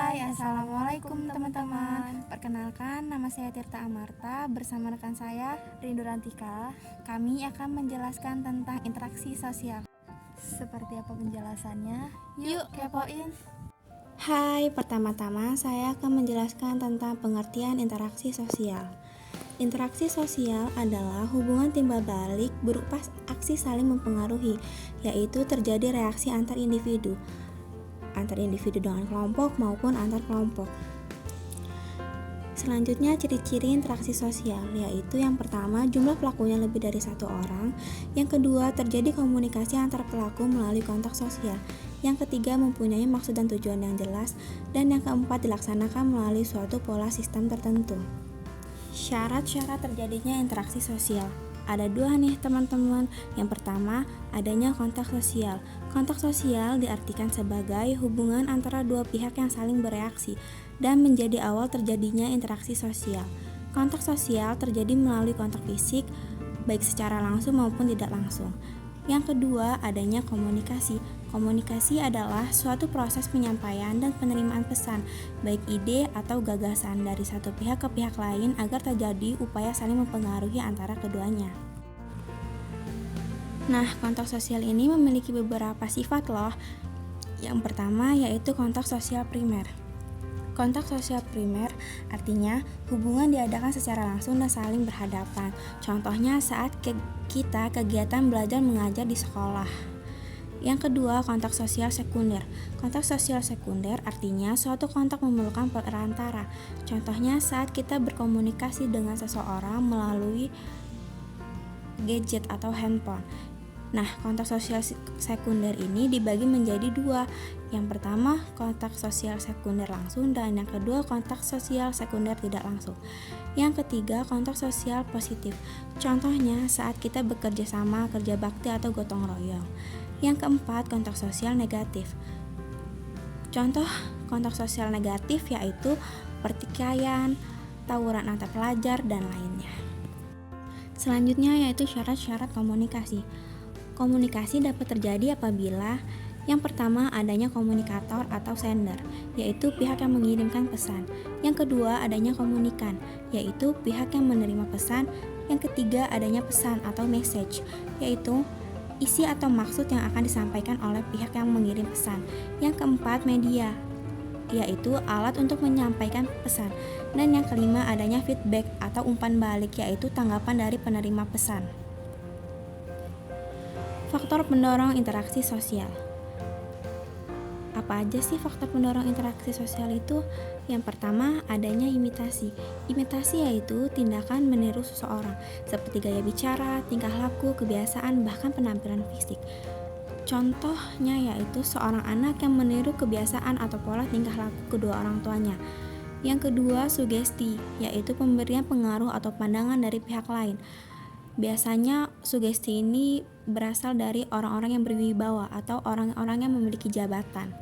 Hai, Assalamualaikum teman-teman. Perkenalkan, nama saya Tirta Amarta. Bersama rekan saya, Rindu Rantika. Kami akan menjelaskan tentang interaksi sosial. Seperti apa penjelasannya? Yuk kepoin. Hai, pertama-tama saya akan menjelaskan tentang pengertian interaksi sosial. Interaksi sosial adalah hubungan timbal balik berupa aksi saling mempengaruhi, yaitu terjadi reaksi antar individu dengan kelompok maupun antar kelompok. Selanjutnya, ciri-ciri interaksi sosial, yaitu yang pertama, jumlah pelakunya lebih dari satu orang. Yang kedua, terjadi komunikasi antar pelaku melalui kontak sosial. Yang ketiga, mempunyai maksud dan tujuan yang jelas. Dan yang keempat, dilaksanakan melalui suatu pola sistem tertentu. Syarat-syarat terjadinya interaksi sosial. Ada dua nih teman-teman. Yang pertama, adanya kontak sosial. Kontak sosial diartikan sebagai hubungan antara dua pihak yang saling bereaksi dan menjadi awal terjadinya interaksi sosial. Kontak sosial terjadi melalui kontak fisik, baik secara langsung maupun tidak langsung. Yang kedua, adanya komunikasi. Komunikasi adalah suatu proses penyampaian dan penerimaan pesan, baik ide atau gagasan dari satu pihak ke pihak lain agar terjadi upaya saling mempengaruhi antara keduanya. Nah, kontak sosial ini memiliki beberapa sifat loh. Yang pertama yaitu kontak sosial primer. Kontak sosial primer artinya hubungan diadakan secara langsung dan saling berhadapan. Contohnya saat kita kegiatan belajar mengajar di sekolah. Yang kedua, kontak sosial sekunder. Kontak sosial sekunder artinya suatu kontak memerlukan perantara. Contohnya saat kita berkomunikasi dengan seseorang melalui gadget atau handphone. Nah, kontak sosial sekunder ini dibagi menjadi dua. Yang pertama, kontak sosial sekunder langsung, dan yang kedua, kontak sosial sekunder tidak langsung. Yang ketiga, kontak sosial positif. Contohnya saat kita bekerja sama, kerja bakti atau gotong royong. Yang keempat, kontak sosial negatif. Contoh kontak sosial negatif yaitu pertikaian, tawuran antar pelajar, dan lainnya. Selanjutnya yaitu syarat-syarat komunikasi. Komunikasi dapat terjadi apabila yang pertama adanya komunikator atau sender, yaitu pihak yang mengirimkan pesan. Yang kedua adanya komunikan, yaitu pihak yang menerima pesan. Yang ketiga adanya pesan atau message, yaitu isi atau maksud yang akan disampaikan oleh pihak yang mengirim pesan. Yang keempat media, yaitu alat untuk menyampaikan pesan. Dan yang kelima adanya feedback atau umpan balik, yaitu tanggapan dari penerima pesan. Faktor pendorong interaksi sosial. Apa aja sih faktor pendorong interaksi sosial itu? Yang pertama, adanya imitasi. Imitasi yaitu tindakan meniru seseorang, seperti gaya bicara, tingkah laku, kebiasaan, bahkan penampilan fisik. Contohnya yaitu seorang anak yang meniru kebiasaan atau pola tingkah laku kedua orang tuanya. Yang kedua, sugesti, yaitu pemberian pengaruh atau pandangan dari pihak lain. Biasanya sugesti ini berasal dari orang-orang yang berwibawa atau orang-orang yang memiliki jabatan.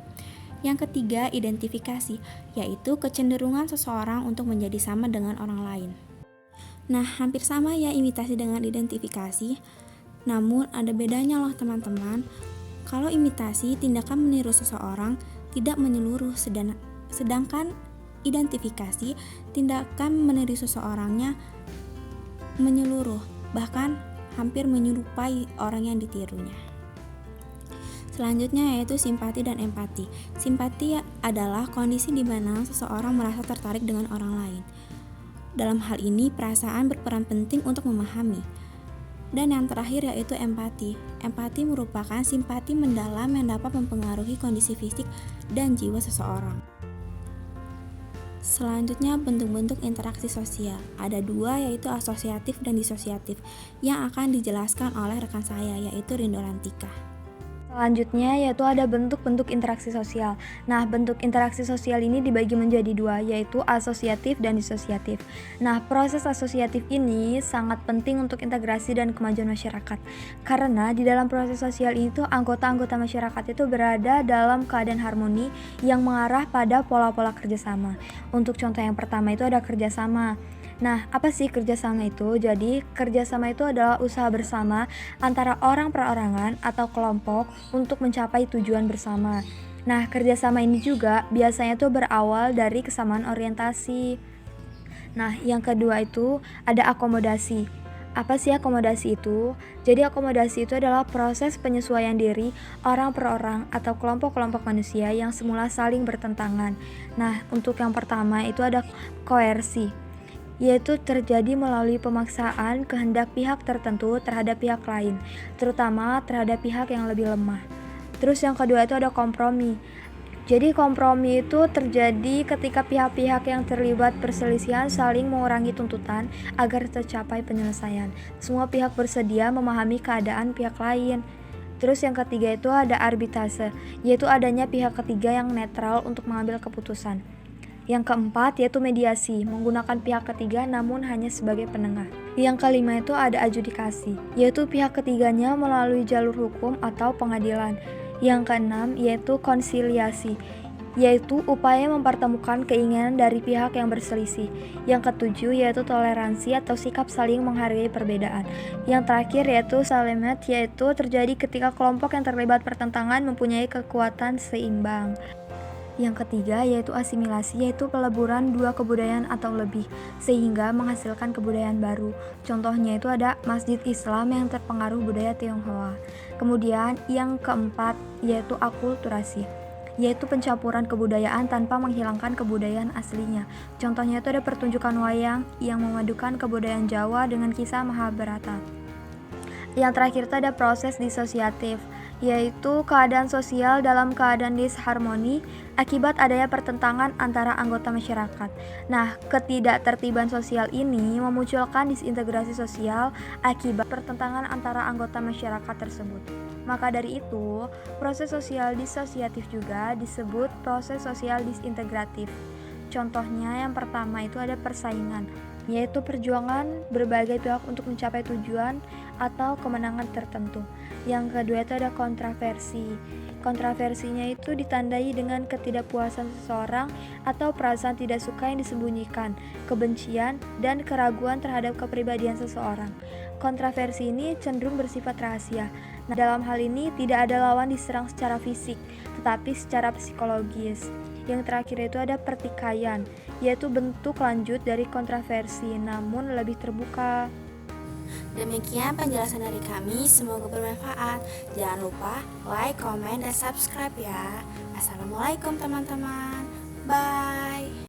Yang ketiga, identifikasi, yaitu kecenderungan seseorang untuk menjadi sama dengan orang lain. Nah, hampir sama ya imitasi dengan identifikasi. Namun ada bedanya loh teman-teman. Kalau imitasi, tindakan meniru seseorang tidak menyeluruh, sedangkan identifikasi, tindakan meniru seseorangnya menyeluruh, bahkan hampir menyerupai orang yang ditirunya. Selanjutnya yaitu simpati dan empati. Simpati adalah kondisi di mana seseorang merasa tertarik dengan orang lain. Dalam hal ini, perasaan berperan penting untuk memahami. Dan yang terakhir yaitu empati. Empati merupakan simpati mendalam yang dapat mempengaruhi kondisi fisik dan jiwa seseorang. Selanjutnya, bentuk-bentuk interaksi sosial. Ada dua, yaitu asosiatif dan disosiatif, yang akan dijelaskan oleh rekan saya, yaitu Rindu Rantika. Selanjutnya yaitu ada bentuk-bentuk interaksi sosial. Nah, bentuk interaksi sosial ini dibagi menjadi dua, yaitu asosiatif dan disosiatif. Nah, proses asosiatif ini sangat penting untuk integrasi dan kemajuan masyarakat. Karena di dalam proses sosial itu anggota-anggota masyarakat itu berada dalam keadaan harmoni yang mengarah pada pola-pola kerjasama. Untuk contoh yang pertama itu ada kerjasama. Nah, apa sih kerjasama itu? Jadi, kerjasama itu adalah usaha bersama antara orang perorangan atau kelompok untuk mencapai tujuan bersama. Nah, kerjasama ini juga biasanya tuh berawal dari kesamaan orientasi. Nah, yang kedua itu ada akomodasi. Apa sih akomodasi itu? Jadi akomodasi itu adalah proses penyesuaian diri orang per orang atau kelompok-kelompok manusia yang semula saling bertentangan. Nah, untuk yang pertama itu ada koersi, yaitu terjadi melalui pemaksaan kehendak pihak tertentu terhadap pihak lain, terutama terhadap pihak yang lebih lemah. Terus yang kedua itu ada kompromi. Jadi kompromi itu terjadi ketika pihak-pihak yang terlibat perselisihan saling mengurangi tuntutan agar tercapai penyelesaian. Semua pihak bersedia memahami keadaan pihak lain. Terus yang ketiga itu ada arbitrase, yaitu adanya pihak ketiga yang netral untuk mengambil keputusan. Yang keempat yaitu mediasi, menggunakan pihak ketiga namun hanya sebagai penengah. Yang kelima itu ada adjudikasi, yaitu pihak ketiganya melalui jalur hukum atau pengadilan. Yang keenam yaitu konsiliasi, yaitu upaya mempertemukan keinginan dari pihak yang berselisih. Yang ketujuh yaitu toleransi atau sikap saling menghargai perbedaan. Yang terakhir yaitu salimet, yaitu terjadi ketika kelompok yang terlibat pertentangan mempunyai kekuatan seimbang. Yang ketiga yaitu asimilasi, yaitu peleburan dua kebudayaan atau lebih sehingga menghasilkan kebudayaan baru. Contohnya itu ada Masjid Islam yang terpengaruh budaya Tionghoa. Kemudian yang keempat yaitu akulturasi, yaitu pencampuran kebudayaan tanpa menghilangkan kebudayaan aslinya. Contohnya itu ada pertunjukan wayang yang memadukan kebudayaan Jawa dengan kisah Mahabharata. Yang terakhir itu ada proses disosiatif, yaitu keadaan sosial dalam keadaan disharmoni akibat adanya pertentangan antara anggota masyarakat. Nah, ketidaktertiban sosial ini memunculkan disintegrasi sosial akibat pertentangan antara anggota masyarakat tersebut. Maka dari itu, proses sosial disosiatif juga disebut proses sosial disintegratif. Contohnya yang pertama itu ada persaingan, yaitu perjuangan berbagai pihak untuk mencapai tujuan atau kemenangan tertentu. Yang kedua itu ada kontroversi. Kontroversinya itu ditandai dengan ketidakpuasan seseorang atau perasaan tidak suka yang disembunyikan, kebencian, dan keraguan terhadap kepribadian seseorang. Kontroversi ini cenderung bersifat rahasia. Nah, dalam hal ini tidak ada lawan diserang secara fisik, tetapi secara psikologis. Yang terakhir itu ada pertikaian, yaitu bentuk lanjut dari kontroversi namun lebih terbuka. Demikian penjelasan dari kami, semoga bermanfaat. Jangan lupa like, comment, dan subscribe ya. Assalamualaikum teman-teman. Bye.